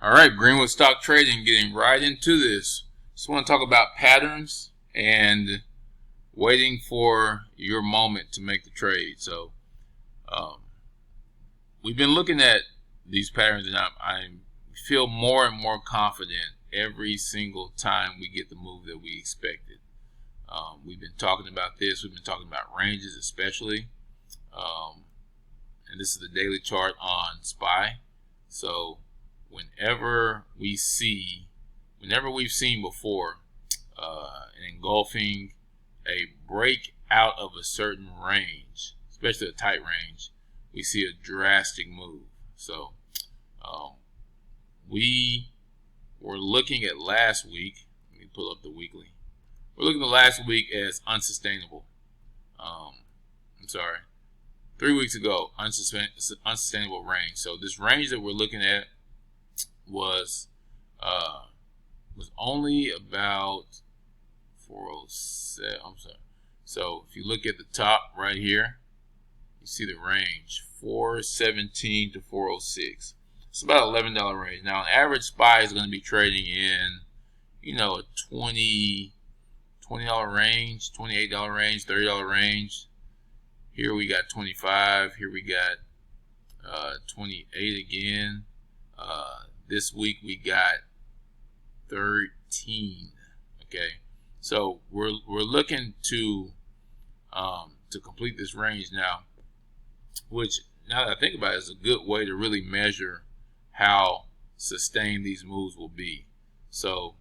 All right, Greenwood Stock Trading, getting right into this. Just want to talk about patterns and waiting for your moment to make the trade. So we've been looking at these patterns, and I feel more and more confident every single time we get the move that we expected. We've been talking about this. We've been talking about ranges especially. And this is the daily chart on SPY. So whenever we've seen before an engulfing a break out of a certain range, especially a tight range, we see a drastic move. So we were looking at last week. Let me pull up the weekly. We're looking at last week as unsustainable. 3 weeks ago, unsustainable range. So this range that we're looking at was only about 407. I'm sorry. So if you look at the top right here, you see the range 417 to 406. It's about $11 range. Now, an average SPY is going to be trading in, a $20 range, $28 range, $30 range. Here we got 25. Here we got 28 again. This week we got 13. Okay, so we're looking to complete this range now, which, now that I think about it, is a good way to really measure how sustained these moves will be. So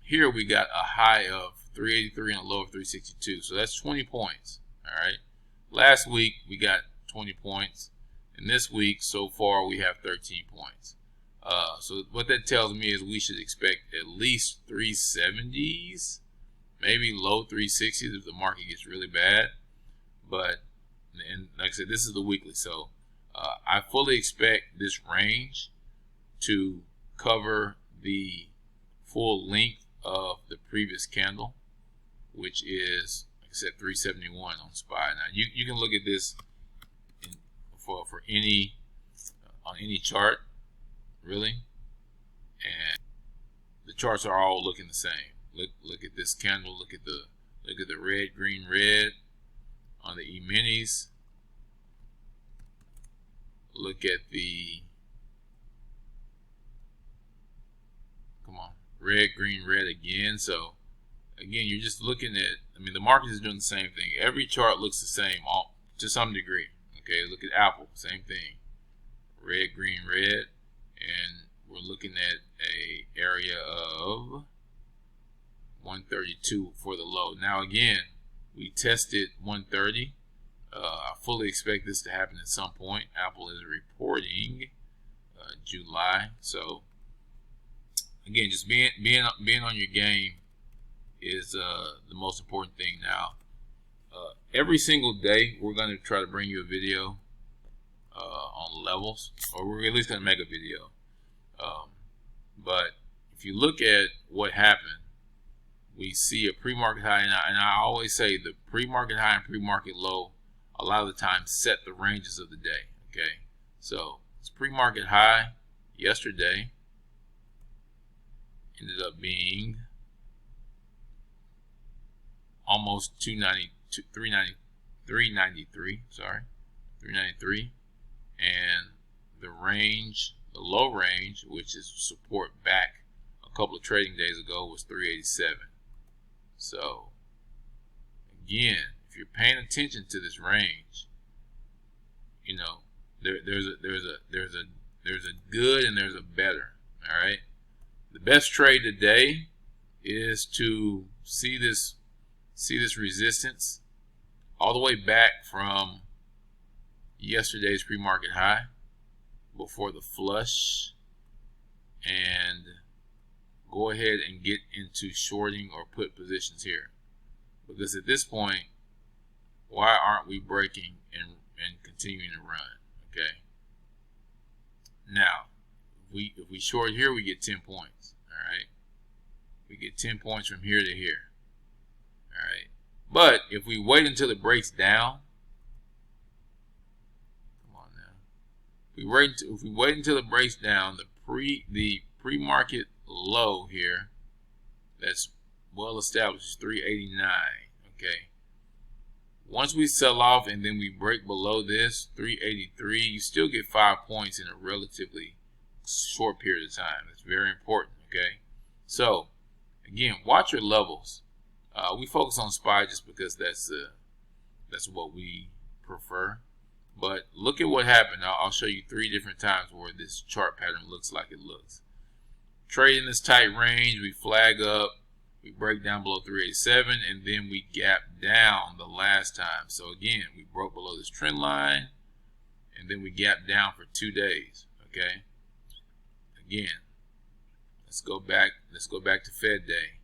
here we got a high of 383 and a low of 362. So that's 20 points. All right. Last week we got 20 points, and this week so far we have 13 points. So what that tells me is we should expect at least 370s, maybe low 360s if the market gets really bad. But, and like I said, this is the weekly, so I fully expect this range to cover the full length of the previous candle, which is, like I said, 371 on SPY. Now you can look at this for any on any chart, really, and the charts are all looking the same. Look at this candle. Look at the red, green, red on the E-minis. Look at the, come on, red, green, red again. So again, you're just looking at, the market is doing the same thing. Every chart looks the same to some degree. Okay, look at Apple, same thing. Red, green, red. And we're looking at a area of 132 for the low. Now again, we tested 130. I fully expect this to happen at some point. Apple is reporting July. So again, just being on your game is the most important thing now. Every single day we're going to try to bring you a video on levels, or we're at least going to make a video. But if you look at what happened, we see a pre-market high, and I always say the pre-market high and pre-market low a lot of the time set the ranges of the day. Okay, so it's pre-market high yesterday ended up being almost 393, sorry, 393, and the range, the low range, which is support back a couple of trading days ago, was 387. So again, if you're paying attention to this range, there's a good and there's a better. All right, the best trade today is to see this resistance all the way back from yesterday's pre-market high before the flush, and go ahead and get into shorting or put positions here, because at this point, why aren't we breaking and continuing to run? Okay, now if we short here, we get 10 points. All right, we get 10 points from here to here. All right, but if we wait until it breaks down, come on now, if we wait until it breaks down, the pre-market low here that's well established is 389. Okay. Once we sell off and then we break below this 383, you still get 5 points in a relatively short period of time. It's very important. Okay. So again, watch your levels. We focus on SPY just because that's what we prefer. But look at what happened. I'll show you 3 different times where this chart pattern looks like it looks. Trade in this tight range, we flag up, we break down below 387, and then we gap down the last time. So again, we broke below this trend line, and then we gap down for 2 days. Okay. Again, let's go back to Fed Day.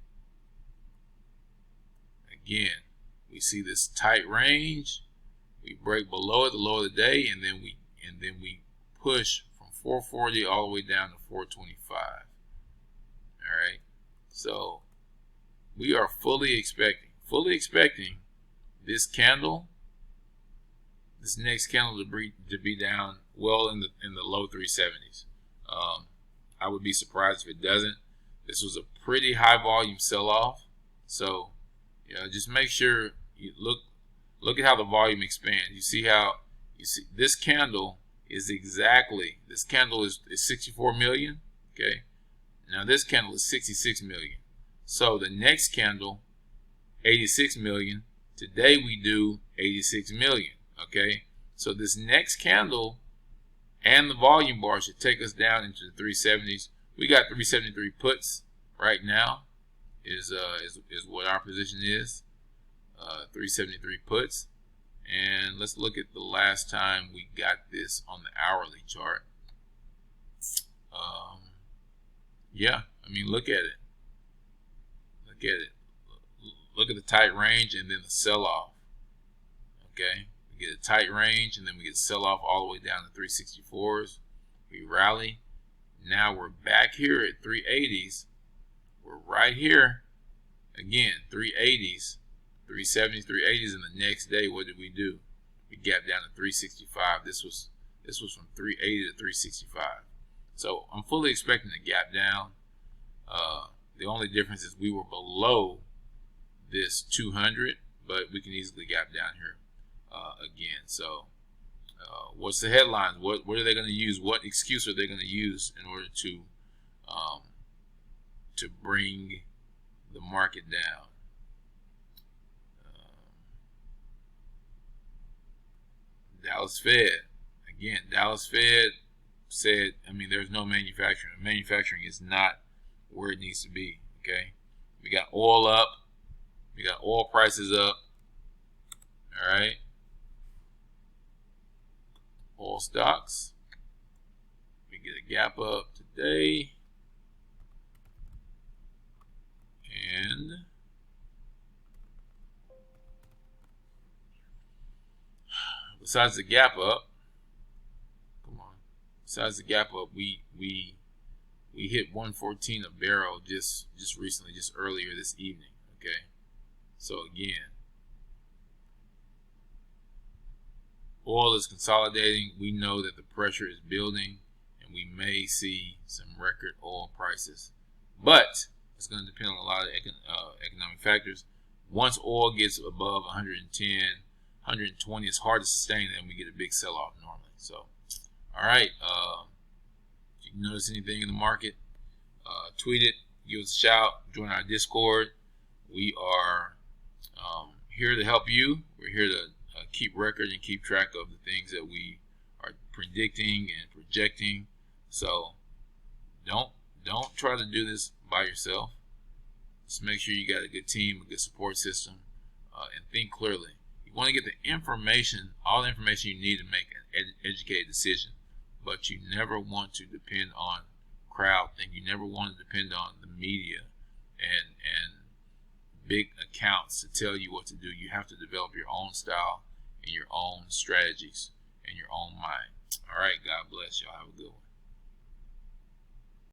Again, we see this tight range. We break below it, the low of the day, and then we push from 440 all the way down to 425. All right. So we are fully expecting this candle, this next candle to be down well in the low 370s. I would be surprised if it doesn't. This was a pretty high volume sell-off, so just make sure you look at how the volume expands. You see this candle is 64 million. Okay, now this candle is 66 million. So the next candle, 86 million. Today we do 86 million. Okay, so this next candle and the volume bar should take us down into the 370s. We got 373 puts right now. Is what our position is. 373 puts. And let's look at the last time we got this on the hourly chart. Yeah, I mean, look at it. Look at the tight range and then the sell-off. Okay, we get a tight range and then we get sell-off all the way down to 364s. We rally. Now we're back here at 380s. We're right here again, 380s, 370s, 380s, and the next day, what did we do? We gapped down to 365. This was from 380 to 365. So I'm fully expecting to gap down. The only difference is we were below this 200, but we can easily gap down here again. So what's the headlines? What are they going to use? What excuse are they going to use in order to bring the market down? Dallas Fed. Again, Dallas Fed said, I mean, there's no manufacturing. Manufacturing is not where it needs to be. Okay, we got oil up. We got oil prices up. All right. Oil stocks. We get a gap up today. And besides the gap up, besides the gap up, we hit 114 a barrel just recently, just earlier this evening. Okay, so again, oil is consolidating. We know that the pressure is building, and we may see some record oil prices, but it's going to depend on a lot of economic factors. Once oil gets above 110, 120, it's hard to sustain, and we get a big sell-off normally. So, all right. If you notice anything in the market, tweet it, give us a shout, join our Discord. We are here to help you. We're here to keep record and keep track of the things that we are predicting and projecting. So, don't try to do this by yourself. Just make sure you got a good team, a good support system, and think clearly. You want to get the information, all the information you need to make an educated decision, but you never want to depend on crowd think. You never want to depend on the media and big accounts to tell you what to do. You have to develop your own style and your own strategies and your own mind. All right, God bless y'all. Have a good one.